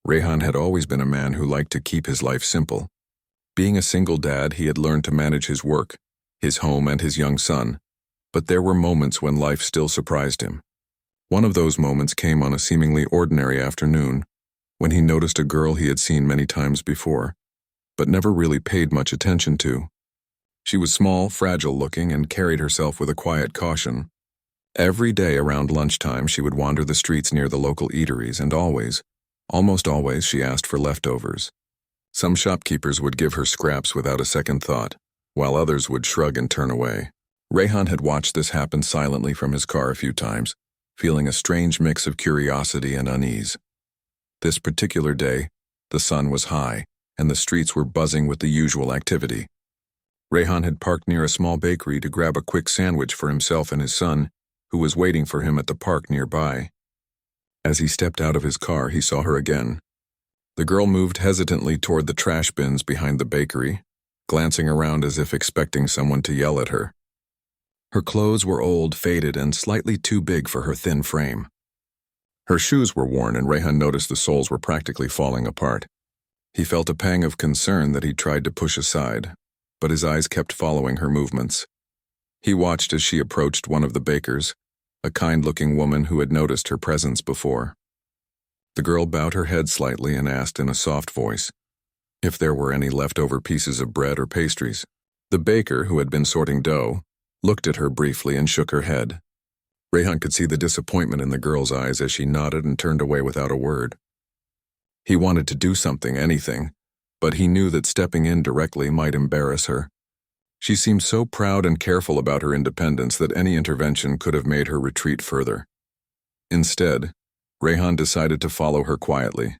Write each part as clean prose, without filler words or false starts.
Rayhan had always been a man who liked to keep his life simple. Being a single dad, he had learned to manage his work, his home, and his young son. But there were moments when life still surprised him. One of those moments came on a seemingly ordinary afternoon, when he noticed a girl he had seen many times before, but never really paid much attention to. She was small, fragile-looking, and carried herself with a quiet caution. Every day around lunchtime, she would wander the streets near the local eateries, and almost always, she asked for leftovers. Some shopkeepers would give her scraps without a second thought, while others would shrug and turn away. Rayhan had watched this happen silently from his car a few times, feeling a strange mix of curiosity and unease. This particular day, the sun was high, and the streets were buzzing with the usual activity. Rayhan had parked near a small bakery to grab a quick sandwich for himself and his son, who was waiting for him at the park nearby. As he stepped out of his car, he saw her again. The girl moved hesitantly toward the trash bins behind the bakery, glancing around as if expecting someone to yell at her. Her clothes were old, faded, and slightly too big for her thin frame. Her shoes were worn, and Rayhan noticed the soles were practically falling apart. He felt a pang of concern that he tried to push aside, but his eyes kept following her movements. He watched as she approached one of the bakers, a kind-looking woman who had noticed her presence before. The girl bowed her head slightly and asked in a soft voice if there were any leftover pieces of bread or pastries. The baker, who had been sorting dough, looked at her briefly and shook her head. Rayhan could see the disappointment in the girl's eyes as she nodded and turned away without a word. He wanted to do something, anything, but he knew that stepping in directly might embarrass her. She seemed so proud and careful about her independence that any intervention could have made her retreat further. Instead, Rayhan decided to follow her quietly.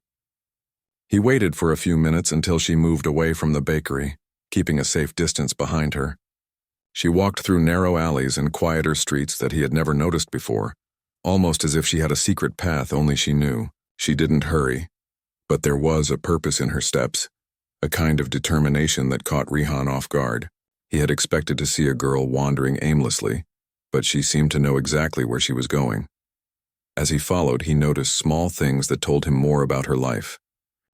He waited for a few minutes until she moved away from the bakery, keeping a safe distance behind her. She walked through narrow alleys and quieter streets that he had never noticed before, almost as if she had a secret path only she knew. She didn't hurry, but there was a purpose in her steps, a kind of determination that caught Rayhan off guard. He had expected to see a girl wandering aimlessly, but she seemed to know exactly where she was going. As he followed, he noticed small things that told him more about her life.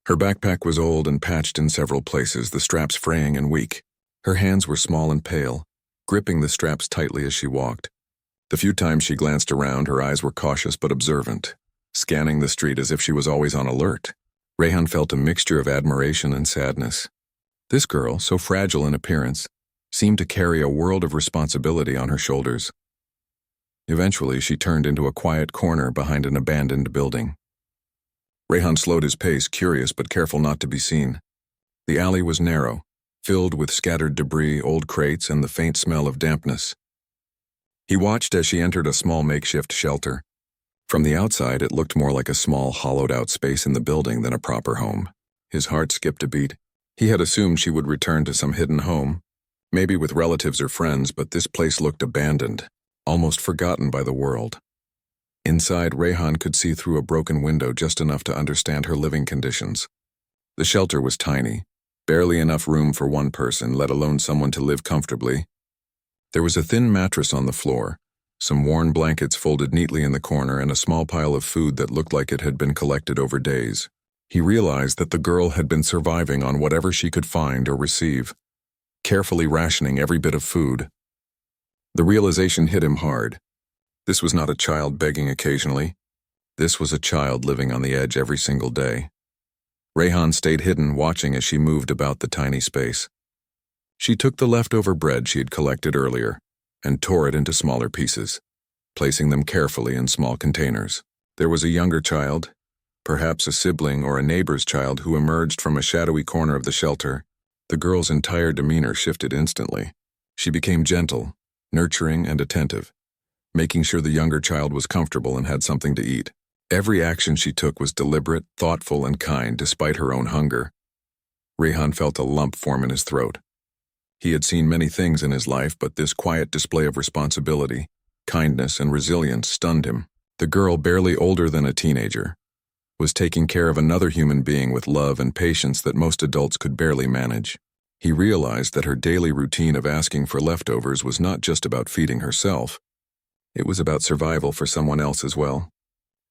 Her backpack was old and patched in several places, the straps fraying and weak. Her hands were small and pale, gripping the straps tightly as she walked. The few times she glanced around, her eyes were cautious but observant, scanning the street as if she was always on alert. Rayhan felt a mixture of admiration and sadness. This girl, so fragile in appearance, seemed to carry a world of responsibility on her shoulders. Eventually, she turned into a quiet corner behind an abandoned building. Rayhan slowed his pace, curious but careful not to be seen. The alley was narrow, filled with scattered debris, old crates, and the faint smell of dampness. He watched as she entered a small makeshift shelter. From the outside, it looked more like a small, hollowed-out space in the building than a proper home. His heart skipped a beat. He had assumed she would return to some hidden home, maybe with relatives or friends, but this place looked abandoned, almost forgotten by the world. Inside, Rayhan could see through a broken window just enough to understand her living conditions. The shelter was tiny, barely enough room for one person, let alone someone to live comfortably. There was a thin mattress on the floor, some worn blankets folded neatly in the corner, and a small pile of food that looked like it had been collected over days. He realized that the girl had been surviving on whatever she could find or receive, carefully rationing every bit of food. The realization hit him hard. This was not a child begging occasionally. This was a child living on the edge every single day. Rayhan stayed hidden, watching as she moved about the tiny space. She took the leftover bread she had collected earlier and tore it into smaller pieces, placing them carefully in small containers. There was a younger child, perhaps a sibling or a neighbor's child, who emerged from a shadowy corner of the shelter. The girl's entire demeanor shifted instantly. She became gentle, nurturing, and attentive, making sure the younger child was comfortable and had something to eat. Every action she took was deliberate, thoughtful, and kind despite her own hunger. Rayhan felt a lump form in his throat. He had seen many things in his life, but this quiet display of responsibility, kindness, and resilience stunned him. The girl, barely older than a teenager, was taking care of another human being with love and patience that most adults could barely manage. He realized that her daily routine of asking for leftovers was not just about feeding herself. It was about survival for someone else as well.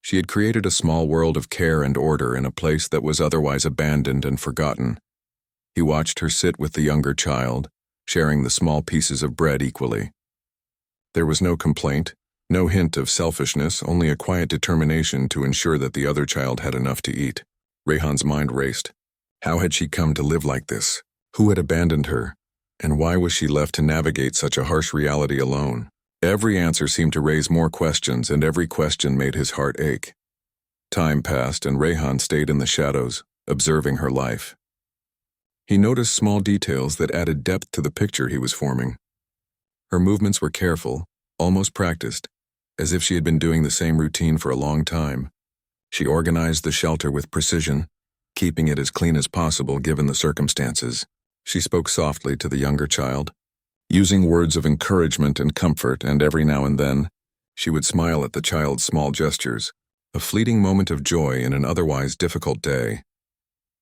She had created a small world of care and order in a place that was otherwise abandoned and forgotten. He watched her sit with the younger child, sharing the small pieces of bread equally. There was no complaint, no hint of selfishness, only a quiet determination to ensure that the other child had enough to eat. Rehan's mind raced. How had she come to live like this? Who had abandoned her? And why was she left to navigate such a harsh reality alone? Every answer seemed to raise more questions, and every question made his heart ache. Time passed, and Rehan stayed in the shadows, observing her life. He noticed small details that added depth to the picture he was forming. Her movements were careful, almost practiced, as if she had been doing the same routine for a long time. She organized the shelter with precision, keeping it as clean as possible given the circumstances. She spoke softly to the younger child, using words of encouragement and comfort, and every now and then, she would smile at the child's small gestures, a fleeting moment of joy in an otherwise difficult day.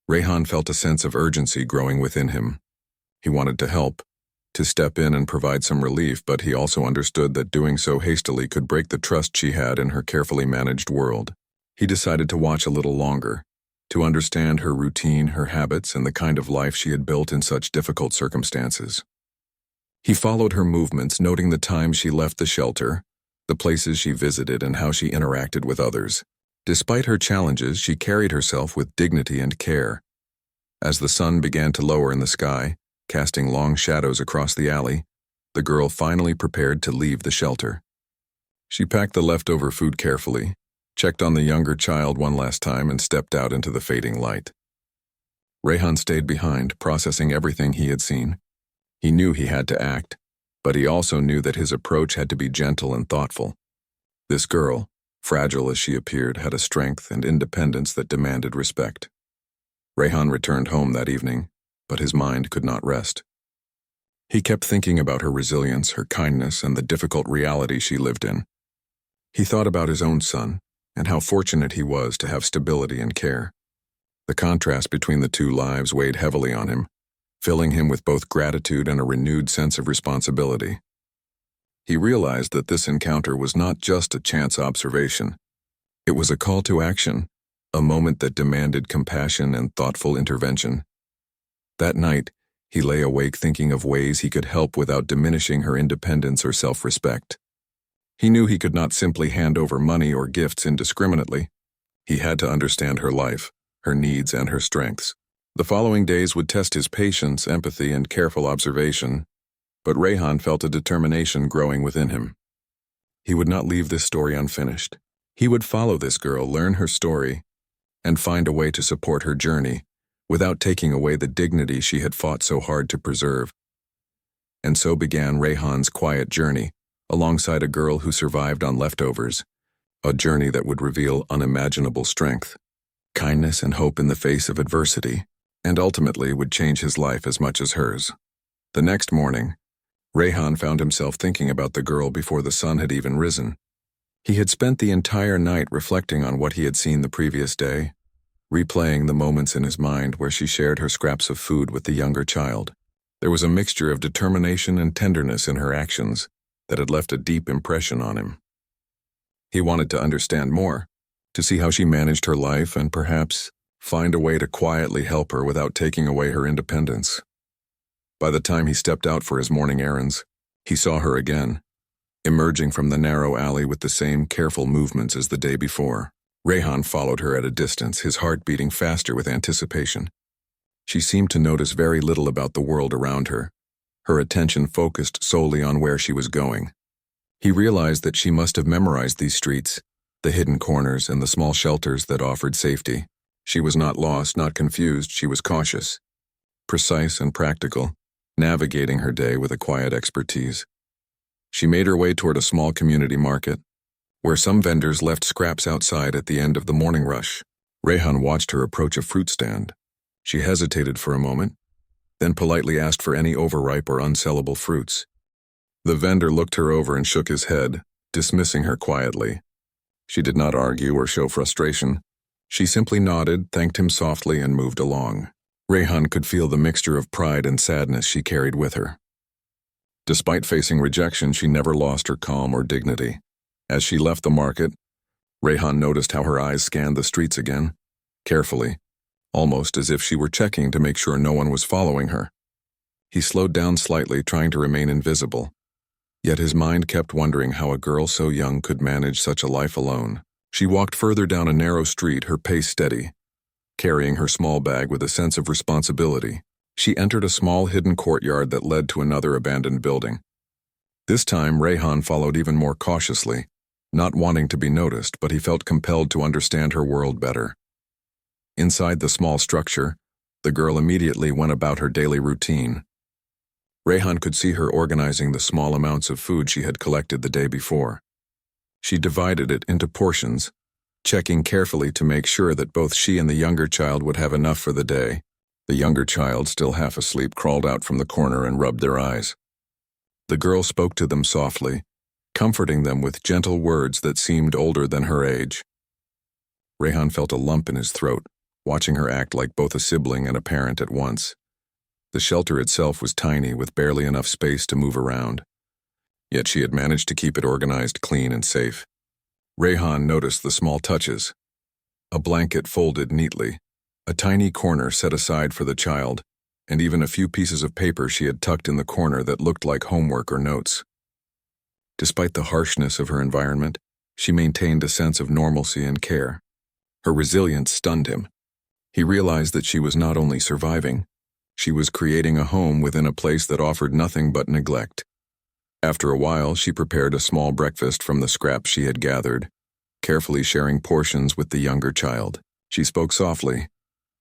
Rehan felt a sense of urgency growing within him. He wanted to help, to step in and provide some relief, but he also understood that doing so hastily could break the trust she had in her carefully managed world. He decided to watch a little longer, to understand her routine, her habits, and the kind of life she had built in such difficult circumstances. He followed her movements, noting the times she left the shelter, the places she visited, and how she interacted with others. Despite her challenges, she carried herself with dignity and care. As the sun began to lower in the sky, casting long shadows across the alley, the girl finally prepared to leave the shelter. She packed the leftover food carefully, checked on the younger child one last time, and stepped out into the fading light. Rehan stayed behind, processing everything he had seen. He knew he had to act, but he also knew that his approach had to be gentle and thoughtful. This girl, fragile as she appeared, had a strength and independence that demanded respect. Rehan returned home that evening, but his mind could not rest. He kept thinking about her resilience, her kindness, and the difficult reality she lived in. He thought about his own son, and how fortunate he was to have stability and care. The contrast between the two lives weighed heavily on him, filling him with both gratitude and a renewed sense of responsibility. He realized that this encounter was not just a chance observation. It was a call to action, a moment that demanded compassion and thoughtful intervention. That night, he lay awake thinking of ways he could help without diminishing her independence or self-respect. He knew he could not simply hand over money or gifts indiscriminately. He had to understand her life, her needs, and her strengths. The following days would test his patience, empathy, and careful observation, but Rehan felt a determination growing within him. He would not leave this story unfinished. He would follow this girl, learn her story, and find a way to support her journey, without taking away the dignity she had fought so hard to preserve. And so began Rehan's quiet journey, alongside a girl who survived on leftovers, a journey that would reveal unimaginable strength, kindness, and hope in the face of adversity, and ultimately would change his life as much as hers. The next morning, Rehan found himself thinking about the girl before the sun had even risen. He had spent the entire night reflecting on what he had seen the previous day, replaying the moments in his mind where she shared her scraps of food with the younger child. There was a mixture of determination and tenderness in her actions that had left a deep impression on him. He wanted to understand more, to see how she managed her life and perhaps find a way to quietly help her without taking away her independence. By the time he stepped out for his morning errands, he saw her again, emerging from the narrow alley with the same careful movements as the day before. Rehan followed her at a distance, his heart beating faster with anticipation. She seemed to notice very little about the world around her, her attention focused solely on where she was going. He realized that she must have memorized these streets, the hidden corners, and the small shelters that offered safety. She was not lost, not confused, she was cautious, precise and practical, navigating her day with a quiet expertise. She made her way toward a small community market, where some vendors left scraps outside at the end of the morning rush. Rehan watched her approach a fruit stand. She hesitated for a moment, then politely asked for any overripe or unsellable fruits. The vendor looked her over and shook his head, dismissing her quietly. She did not argue or show frustration. She simply nodded, thanked him softly, and moved along. Rehan could feel the mixture of pride and sadness she carried with her. Despite facing rejection, she never lost her calm or dignity. As she left the market, Rayhan noticed how her eyes scanned the streets again, carefully, almost as if she were checking to make sure no one was following her. He slowed down slightly, trying to remain invisible, yet his mind kept wondering how a girl so young could manage such a life alone. She walked further down a narrow street, her pace steady, carrying her small bag with a sense of responsibility. She entered a small hidden courtyard that led to another abandoned building. This time, Rayhan followed even more cautiously, not wanting to be noticed, but he felt compelled to understand her world better. Inside the small structure, the girl immediately went about her daily routine. Rayhan could see her organizing the small amounts of food she had collected the day before. She divided it into portions, checking carefully to make sure that both she and the younger child would have enough for the day. The younger child, still half asleep, crawled out from the corner and rubbed their eyes. The girl spoke to them softly, comforting them with gentle words that seemed older than her age. Rayhan felt a lump in his throat, watching her act like both a sibling and a parent at once. The shelter itself was tiny, with barely enough space to move around. Yet she had managed to keep it organized, clean, and safe. Rayhan noticed the small touches. A blanket folded neatly, a tiny corner set aside for the child, and even a few pieces of paper she had tucked in the corner that looked like homework or notes. Despite the harshness of her environment, she maintained a sense of normalcy and care. Her resilience stunned him. He realized that she was not only surviving, she was creating a home within a place that offered nothing but neglect. After a while, she prepared a small breakfast from the scraps she had gathered, carefully sharing portions with the younger child. She spoke softly,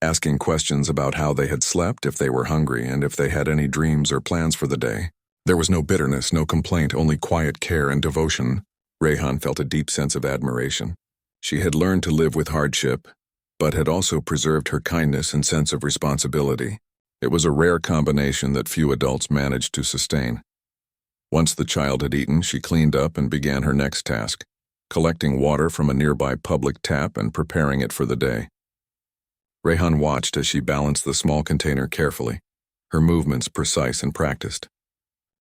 asking questions about how they had slept, if they were hungry, and if they had any dreams or plans for the day. There was no bitterness, no complaint, only quiet care and devotion. Rayhan felt a deep sense of admiration. She had learned to live with hardship, but had also preserved her kindness and sense of responsibility. It was a rare combination that few adults managed to sustain. Once the child had eaten, she cleaned up and began her next task, collecting water from a nearby public tap and preparing it for the day. Rayhan watched as she balanced the small container carefully, her movements precise and practiced.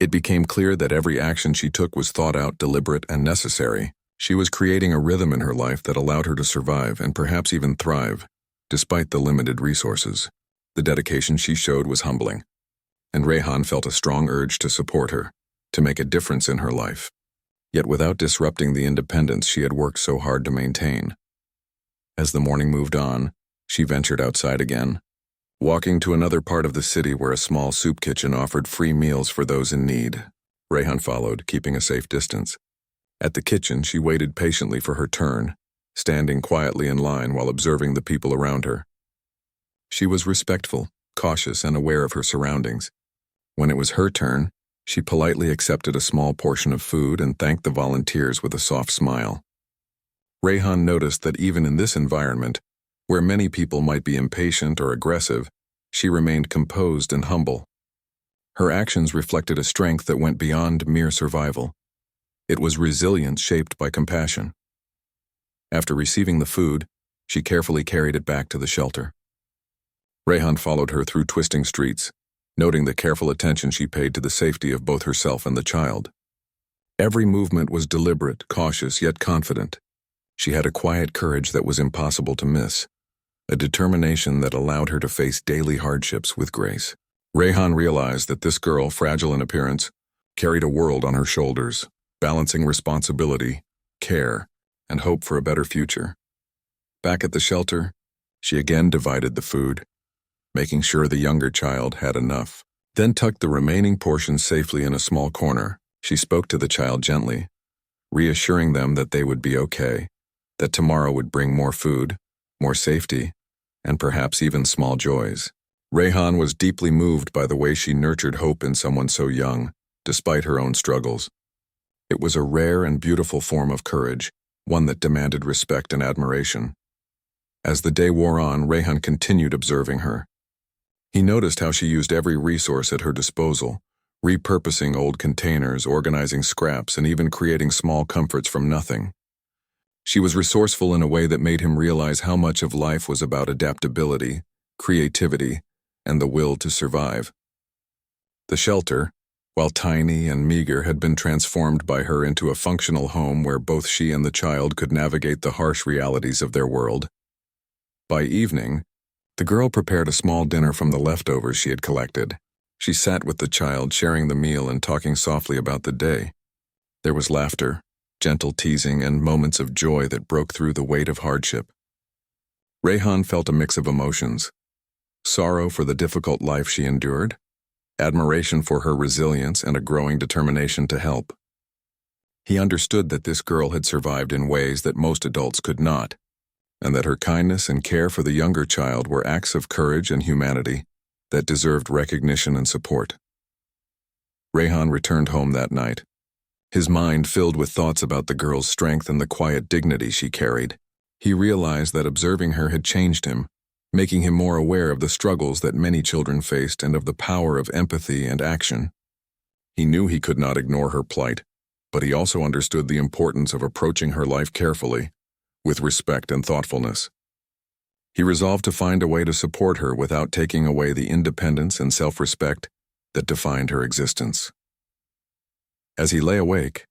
It became clear that every action she took was thought out, deliberate, and necessary. She was creating a rhythm in her life that allowed her to survive and perhaps even thrive, despite the limited resources. The dedication she showed was humbling, and Rayhan felt a strong urge to support her, to make a difference in her life, yet without disrupting the independence she had worked so hard to maintain. As the morning moved on, she ventured outside again, walking to another part of the city where a small soup kitchen offered free meals for those in need. Rayhan followed, keeping a safe distance. At the kitchen, she waited patiently for her turn, standing quietly in line while observing the people around her. She was respectful, cautious, and aware of her surroundings. When it was her turn, she politely accepted a small portion of food and thanked the volunteers with a soft smile. Rayhan noticed that even in this environment, where many people might be impatient or aggressive, she remained composed and humble. Her actions reflected a strength that went beyond mere survival. It was resilience shaped by compassion. After receiving the food, she carefully carried it back to the shelter. Rayhan followed her through twisting streets, noting the careful attention she paid to the safety of both herself and the child. Every movement was deliberate, cautious, yet confident. She had a quiet courage that was impossible to miss, a determination that allowed her to face daily hardships with grace. Rayhan realized that this girl, fragile in appearance, carried a world on her shoulders, balancing responsibility, care, and hope for a better future. Back at the shelter, she again divided the food, making sure the younger child had enough, then tucked the remaining portions safely in a small corner. She spoke to the child gently, reassuring them that they would be okay, that tomorrow would bring more food, more safety, and perhaps even small joys. Rayhan was deeply moved by the way she nurtured hope in someone so young, despite her own struggles. It was a rare and beautiful form of courage, one that demanded respect and admiration. As the day wore on, Rayhan continued observing her. He noticed how she used every resource at her disposal, repurposing old containers, organizing scraps, and even creating small comforts from nothing. She was resourceful in a way that made him realize how much of life was about adaptability, creativity, and the will to survive. The shelter, while tiny and meager, had been transformed by her into a functional home where both she and the child could navigate the harsh realities of their world. By evening, the girl prepared a small dinner from the leftovers she had collected. She sat with the child, sharing the meal and talking softly about the day. There was laughter, gentle teasing, and moments of joy that broke through the weight of hardship. Rayhan felt a mix of emotions: sorrow for the difficult life she endured, admiration for her resilience, and a growing determination to help. He understood that this girl had survived in ways that most adults could not, and that her kindness and care for the younger child were acts of courage and humanity that deserved recognition and support. Rayhan returned home that night, his mind filled with thoughts about the girl's strength and the quiet dignity she carried. He realized that observing her had changed him, making him more aware of the struggles that many children faced and of the power of empathy and action. He knew he could not ignore her plight, but he also understood the importance of approaching her life carefully, with respect and thoughtfulness. He resolved to find a way to support her without taking away the independence and self-respect that defined her existence. As he lay awake,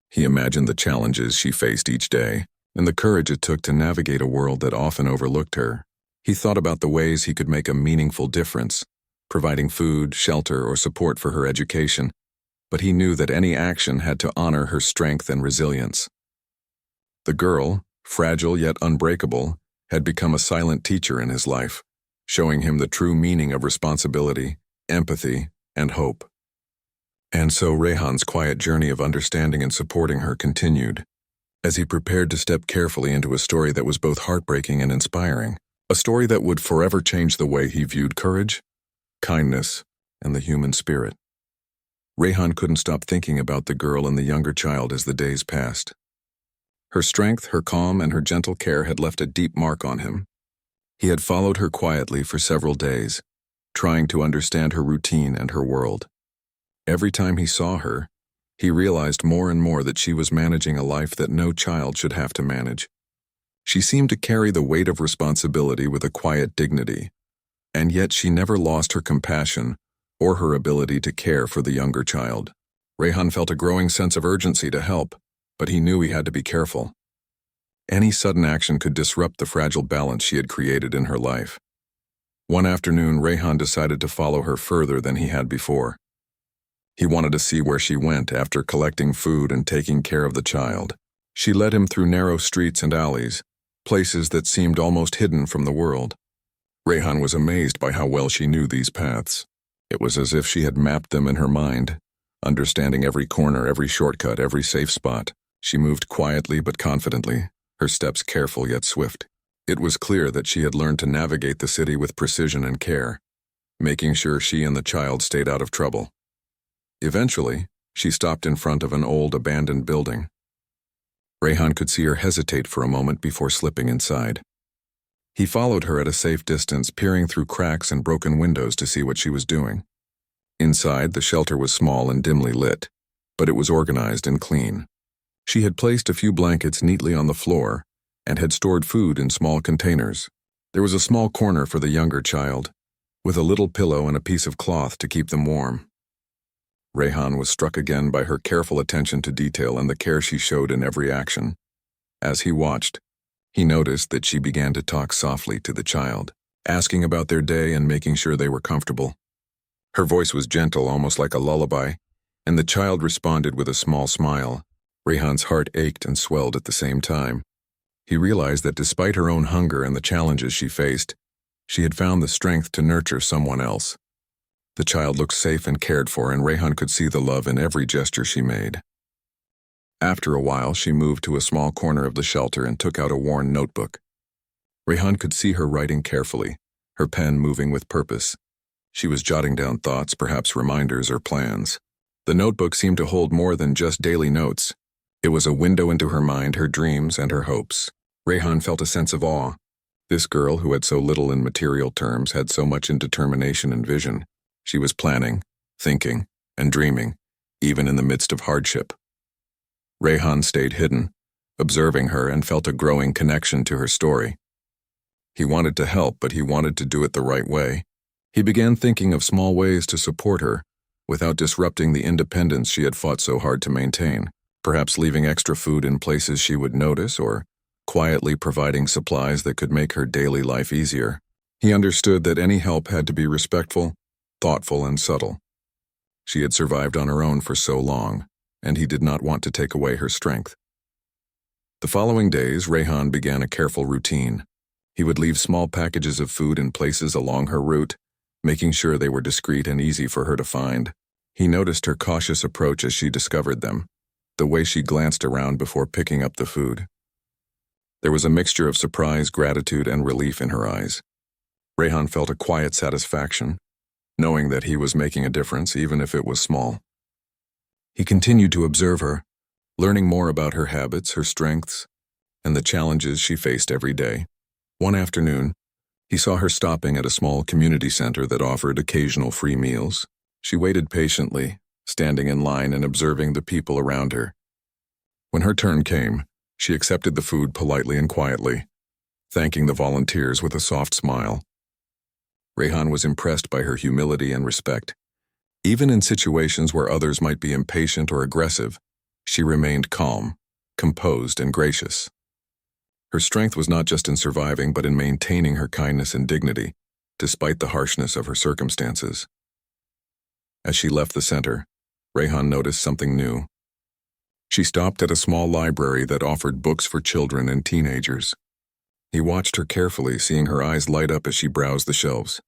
he imagined the challenges she faced each day and the courage it took to navigate a world that often overlooked her. He thought about the ways he could make a meaningful difference, providing food, shelter, or support for her education, but he knew that any action had to honor her strength and resilience. The girl, fragile yet unbreakable, had become a silent teacher in his life, showing him the true meaning of responsibility, empathy, and hope. And so Rayhan's quiet journey of understanding and supporting her continued, as he prepared to step carefully into a story that was both heartbreaking and inspiring, a story that would forever change the way he viewed courage, kindness, and the human spirit. Rayhan couldn't stop thinking about the girl and the younger child as the days passed. Her strength, her calm, and her gentle care had left a deep mark on him. He had followed her quietly for several days, trying to understand her routine and her world. Every time he saw her, he realized more and more that she was managing a life that no child should have to manage. She seemed to carry the weight of responsibility with a quiet dignity, and yet she never lost her compassion or her ability to care for the younger child. Rayhan felt a growing sense of urgency to help, but he knew he had to be careful. Any sudden action could disrupt the fragile balance she had created in her life. One afternoon, Rayhan decided to follow her further than he had before. He wanted to see where she went after collecting food and taking care of the child. She led him through narrow streets and alleys, places that seemed almost hidden from the world. Rayhan was amazed by how well she knew these paths. It was as if she had mapped them in her mind, understanding every corner, every shortcut, every safe spot. She moved quietly but confidently, her steps careful yet swift. It was clear that she had learned to navigate the city with precision and care, making sure she and the child stayed out of trouble. Eventually, she stopped in front of an old, abandoned building. Rayhan could see her hesitate for a moment before slipping inside. He followed her at a safe distance, peering through cracks and broken windows to see what she was doing. Inside, the shelter was small and dimly lit, but it was organized and clean. She had placed a few blankets neatly on the floor and had stored food in small containers. There was a small corner for the younger child, with a little pillow and a piece of cloth to keep them warm. Rayhan was struck again by her careful attention to detail and the care she showed in every action. As he watched, he noticed that she began to talk softly to the child, asking about their day and making sure they were comfortable. Her voice was gentle, almost like a lullaby, and the child responded with a small smile. Rayhan's heart ached and swelled at the same time. He realized that despite her own hunger and the challenges she faced, she had found the strength to nurture someone else. The child looked safe and cared for, and Rayhan could see the love in every gesture she made. After a while, she moved to a small corner of the shelter and took out a worn notebook. Rayhan could see her writing carefully, her pen moving with purpose. She was jotting down thoughts, perhaps reminders or plans. The notebook seemed to hold more than just daily notes. It was a window into her mind, her dreams, and her hopes. Rayhan felt a sense of awe. This girl, who had so little in material terms, had so much in determination and vision. She was planning, thinking, and dreaming, even in the midst of hardship. Rayhan stayed hidden, observing her, and felt a growing connection to her story. He wanted to help, but he wanted to do it the right way. He began thinking of small ways to support her, without disrupting the independence she had fought so hard to maintain, perhaps leaving extra food in places she would notice or quietly providing supplies that could make her daily life easier. He understood that any help had to be respectful, thoughtful, and subtle. She had survived on her own for so long, and he did not want to take away her strength. The following days, Rehan began a careful routine. He would leave small packages of food in places along her route, making sure they were discreet and easy for her to find. He noticed her cautious approach as she discovered them, the way she glanced around before picking up the food. There was a mixture of surprise, gratitude, and relief in her eyes. Rehan felt a quiet satisfaction, knowing that he was making a difference even if it was small. He continued to observe her, learning more about her habits, her strengths, and the challenges she faced every day. One afternoon, he saw her stopping at a small community center that offered occasional free meals. She waited patiently, standing in line and observing the people around her. When her turn came, she accepted the food politely and quietly, thanking the volunteers with a soft smile. Rehan was impressed by her humility and respect. Even in situations where others might be impatient or aggressive, she remained calm, composed, and gracious. Her strength was not just in surviving but in maintaining her kindness and dignity, despite the harshness of her circumstances. As she left the center, Rehan noticed something new. She stopped at a small library that offered books for children and teenagers. He watched her carefully, seeing her eyes light up as she browsed the shelves.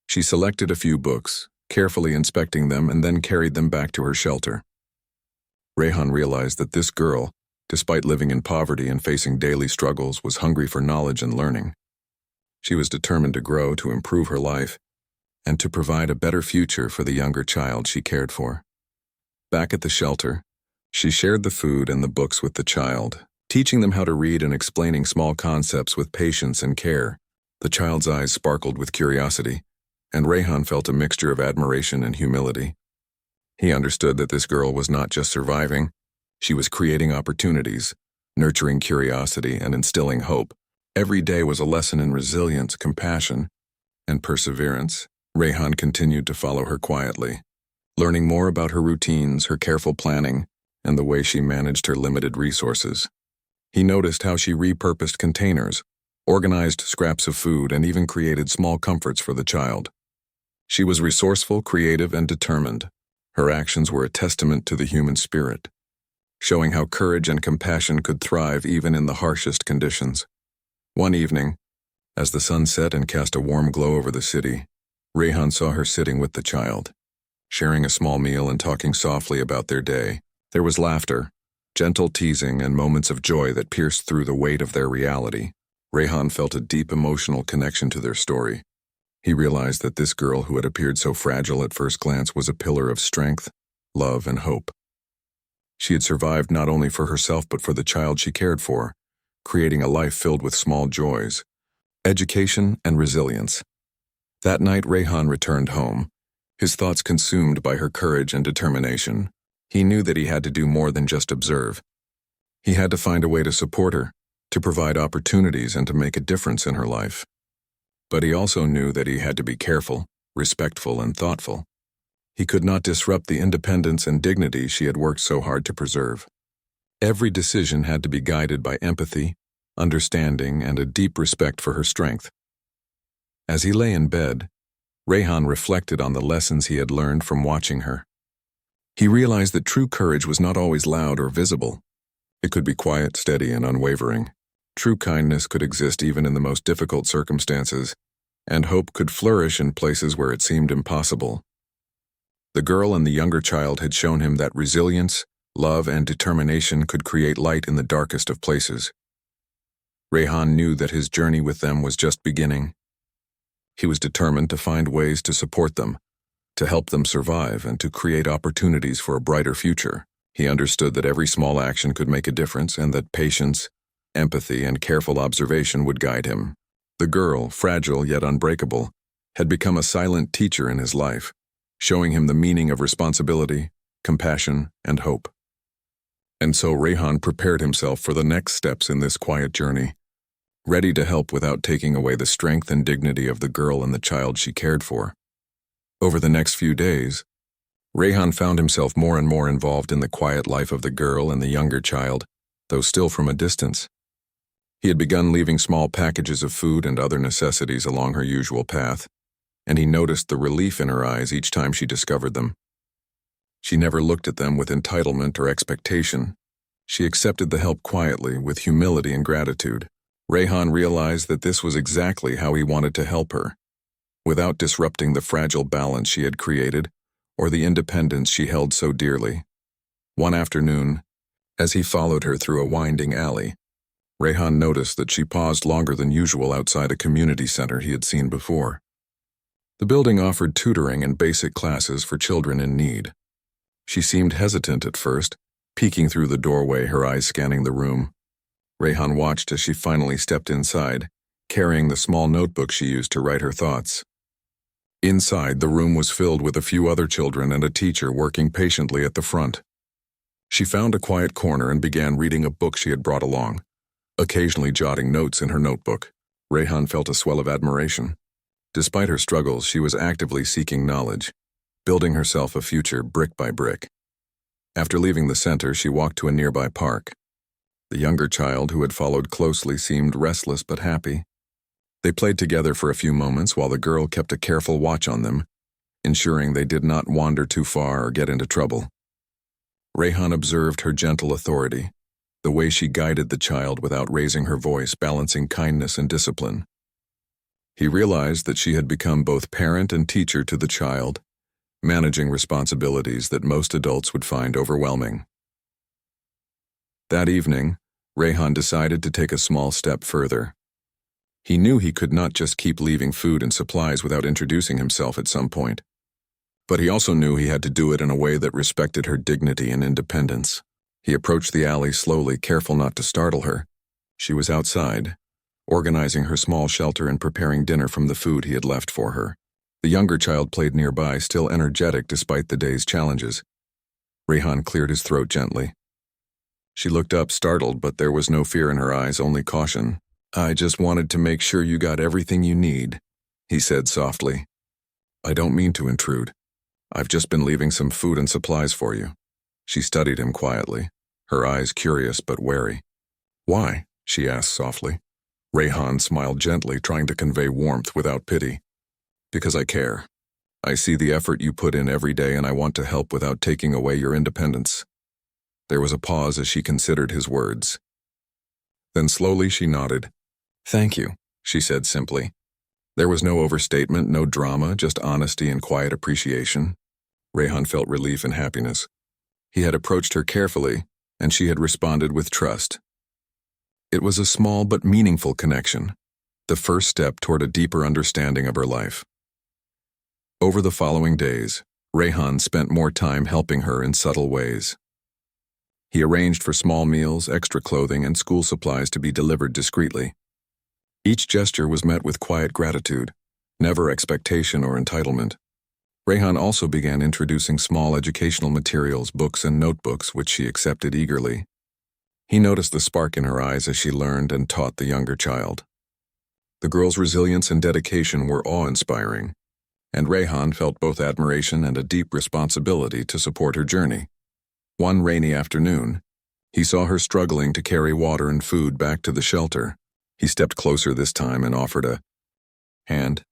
She selected a few books, carefully inspecting them, and then carried them back to her shelter. Rehan realized that this girl, despite living in poverty and facing daily struggles, was hungry for knowledge and learning. She was determined to grow, to improve her life, and to provide a better future for the younger child she cared for. Back at the shelter, she shared the food and the books with the child, teaching them how to read and explaining small concepts with patience and care. The child's eyes sparkled with curiosity, and Rehan felt a mixture of admiration and humility. He understood that this girl was not just surviving, she was creating opportunities, nurturing curiosity, and instilling hope. Every day was a lesson in resilience, compassion, and perseverance. Rehan continued to follow her quietly, learning more about her routines, her careful planning, and the way she managed her limited resources. He noticed how she repurposed containers, organized scraps of food, and even created small comforts for the child. She was resourceful, creative, and determined. Her actions were a testament to the human spirit, showing how courage and compassion could thrive even in the harshest conditions. One evening, as the sun set and cast a warm glow over the city, Rehan saw her sitting with the child, sharing a small meal and talking softly about their day. There was laughter, gentle teasing, and moments of joy that pierced through the weight of their reality. Rehan felt a deep emotional connection to their story. He realized that this girl who had appeared so fragile at first glance was a pillar of strength, love, and hope. She had survived not only for herself but for the child she cared for, creating a life filled with small joys, education, and resilience. That night, Rehan returned home, his thoughts consumed by her courage and determination. He knew that he had to do more than just observe. He had to find a way to support her, to provide opportunities, and to make a difference in her life. But he also knew that he had to be careful, respectful, and thoughtful. He could not disrupt the independence and dignity she had worked so hard to preserve. Every decision had to be guided by empathy, understanding, and a deep respect for her strength. As he lay in bed, Rehan reflected on the lessons he had learned from watching her. He realized that true courage was not always loud or visible. It could be quiet, steady, and unwavering. True kindness could exist even in the most difficult circumstances, and hope could flourish in places where it seemed impossible. The girl and the younger child had shown him that resilience, love, and determination could create light in the darkest of places. Rehan knew that his journey with them was just beginning. He was determined to find ways to support them, to help them survive, and to create opportunities for a brighter future. He understood that every small action could make a difference and that patience, empathy, and careful observation would guide him. The girl, fragile yet unbreakable, had become a silent teacher in his life, showing him the meaning of responsibility, compassion, and hope. And so Rehan prepared himself for the next steps in this quiet journey, ready to help without taking away the strength and dignity of the girl and the child she cared for. Over the next few days, Rayhan found himself more and more involved in the quiet life of the girl and the younger child, though still from a distance. He had begun leaving small packages of food and other necessities along her usual path, and he noticed the relief in her eyes each time she discovered them. She never looked at them with entitlement or expectation. She accepted the help quietly, with humility and gratitude. Rayhan realized that this was exactly how he wanted to help her, without disrupting the fragile balance she had created or the independence she held so dearly. One afternoon, as he followed her through a winding alley, Rayhan noticed that she paused longer than usual outside a community center he had seen before. The building offered tutoring and basic classes for children in need. She seemed hesitant at first, peeking through the doorway, her eyes scanning the room. Rayhan watched as she finally stepped inside, carrying the small notebook she used to write her thoughts. Inside, the room was filled with a few other children and a teacher working patiently at the front. She found a quiet corner and began reading a book she had brought along, occasionally jotting notes in her notebook. Rayhan felt a swell of admiration. Despite her struggles, she was actively seeking knowledge, building herself a future brick by brick. After leaving the center, she walked to a nearby park. The younger child, who had followed closely, seemed restless but happy. They played together for a few moments while the girl kept a careful watch on them, ensuring they did not wander too far or get into trouble. Rayhan observed her gentle authority, the way she guided the child without raising her voice, balancing kindness and discipline. He realized that she had become both parent and teacher to the child, managing responsibilities that most adults would find overwhelming. That evening, Rayhan decided to take a small step further. He knew he could not just keep leaving food and supplies without introducing himself at some point. But he also knew he had to do it in a way that respected her dignity and independence. He approached the alley slowly, careful not to startle her. She was outside, organizing her small shelter and preparing dinner from the food he had left for her. The younger child played nearby, still energetic despite the day's challenges. Rayhan cleared his throat gently. She looked up, startled, but there was no fear in her eyes, only caution. "I just wanted to make sure you got everything you need," he said softly. "I don't mean to intrude. I've just been leaving some food and supplies for you." She studied him quietly, her eyes curious but wary. "Why?" she asked softly. Rayhan smiled gently, trying to convey warmth without pity. "Because I care. I see the effort you put in every day, and I want to help without taking away your independence." There was a pause as she considered his words. Then slowly she nodded. "Thank you," she said simply. There was no overstatement, no drama, just honesty and quiet appreciation. Rayhan felt relief and happiness. He had approached her carefully, and she had responded with trust. It was a small but meaningful connection, the first step toward a deeper understanding of her life. Over the following days, Rayhan spent more time helping her in subtle ways. He arranged for small meals, extra clothing, and school supplies to be delivered discreetly. Each gesture was met with quiet gratitude, never expectation or entitlement. Rayhan also began introducing small educational materials, books, and notebooks, which she accepted eagerly. He noticed the spark in her eyes as she learned and taught the younger child. The girl's resilience and dedication were awe-inspiring, and Rayhan felt both admiration and a deep responsibility to support her journey. One rainy afternoon, he saw her struggling to carry water and food back to the shelter. He stepped closer this time and offered a hand.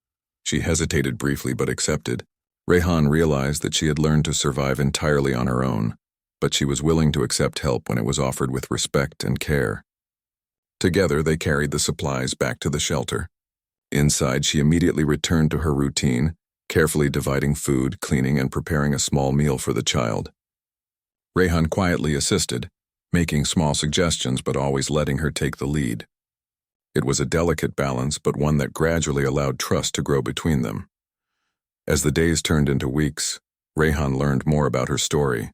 She hesitated briefly but accepted. Rayhan realized that she had learned to survive entirely on her own, but she was willing to accept help when it was offered with respect and care. Together, they carried the supplies back to the shelter. Inside, she immediately returned to her routine, carefully dividing food, cleaning, and preparing a small meal for the child. Rayhan quietly assisted, making small suggestions but always letting her take the lead. It was a delicate balance, but one that gradually allowed trust to grow between them. As the days turned into weeks, Rayhan learned more about her story.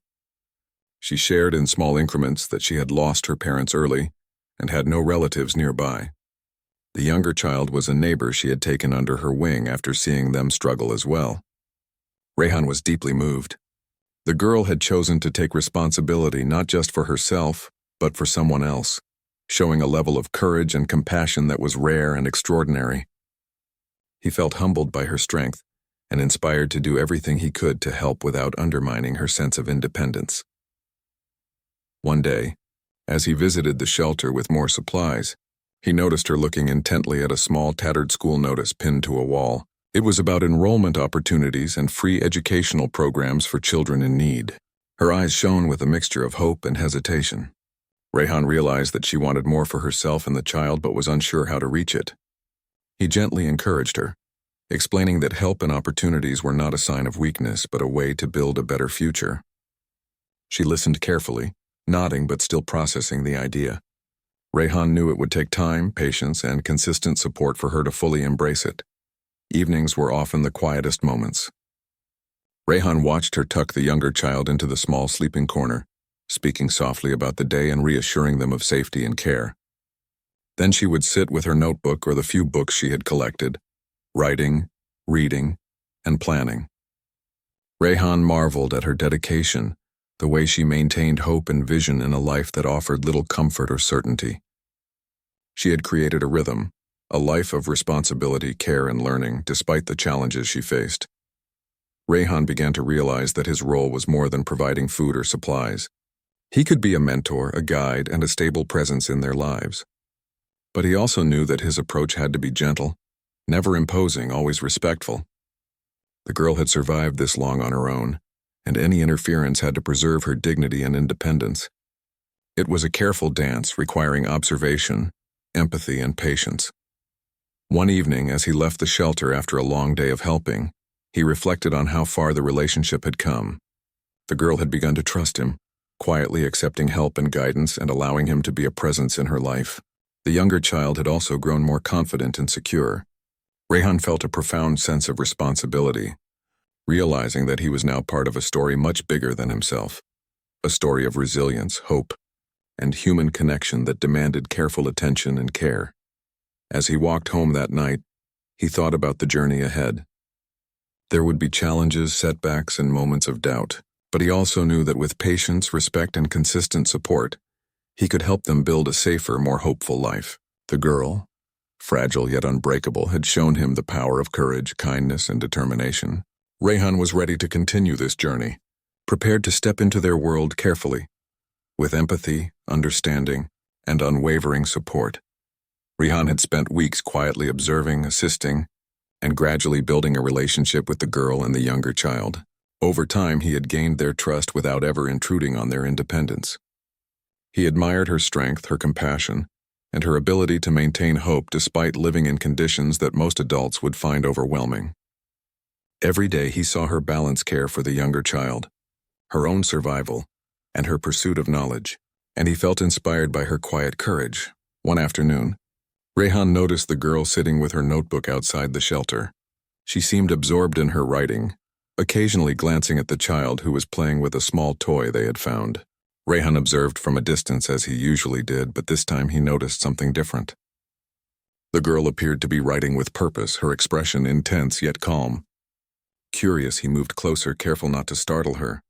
She shared in small increments that she had lost her parents early and had no relatives nearby. The younger child was a neighbor she had taken under her wing after seeing them struggle as well. Rayhan was deeply moved. The girl had chosen to take responsibility not just for herself, but for someone else, showing a level of courage and compassion that was rare and extraordinary. He felt humbled by her strength, and inspired to do everything he could to help without undermining her sense of independence. One day, as he visited the shelter with more supplies, he noticed her looking intently at a small tattered school notice pinned to a wall. It was about enrollment opportunities and free educational programs for children in need. Her eyes shone with a mixture of hope and hesitation. Rehan realized that she wanted more for herself and the child but was unsure how to reach it. He gently encouraged her, explaining that help and opportunities were not a sign of weakness but a way to build a better future. She listened carefully, nodding but still processing the idea. Rehan knew it would take time, patience, and consistent support for her to fully embrace it. Evenings were often the quietest moments. Rehan watched her tuck the younger child into the small sleeping corner, speaking softly about the day and reassuring them of safety and care. Then she would sit with her notebook or the few books she had collected, writing, reading, and planning. Rehan marveled at her dedication, the way she maintained hope and vision in a life that offered little comfort or certainty. She had created a rhythm, a life of responsibility, care, and learning, despite the challenges she faced. Rehan began to realize that his role was more than providing food or supplies. He could be a mentor, a guide, and a stable presence in their lives. But he also knew that his approach had to be gentle, never imposing, always respectful. The girl had survived this long on her own, and any interference had to preserve her dignity and independence. It was a careful dance requiring observation, empathy, and patience. One evening, as he left the shelter after a long day of helping, he reflected on how far the relationship had come. The girl had begun to trust him, quietly accepting help and guidance and allowing him to be a presence in her life. The younger child had also grown more confident and secure. Rehan felt a profound sense of responsibility, realizing that he was now part of a story much bigger than himself, a story of resilience, hope, and human connection that demanded careful attention and care. As he walked home that night, he thought about the journey ahead. There would be challenges, setbacks, and moments of doubt, but he also knew that with patience, respect, and consistent support, he could help them build a safer, more hopeful life. The girl, fragile yet unbreakable, had shown him the power of courage, kindness, and determination. Rehan was ready to continue this journey, prepared to step into their world carefully, with empathy, understanding, and unwavering support. Rehan had spent weeks quietly observing, assisting, and gradually building a relationship with the girl and the younger child. Over time, he had gained their trust without ever intruding on their independence. He admired her strength, her compassion, and her ability to maintain hope despite living in conditions that most adults would find overwhelming. Every day he saw her balance care for the younger child, her own survival, and her pursuit of knowledge, and he felt inspired by her quiet courage. One afternoon, Rehan noticed the girl sitting with her notebook outside the shelter. She seemed absorbed in her writing, occasionally glancing at the child who was playing with a small toy they had found. Rehan observed from a distance as he usually did, but this time he noticed something different. The girl appeared to be writing with purpose, her expression intense yet calm. Curious, he moved closer, careful not to startle her.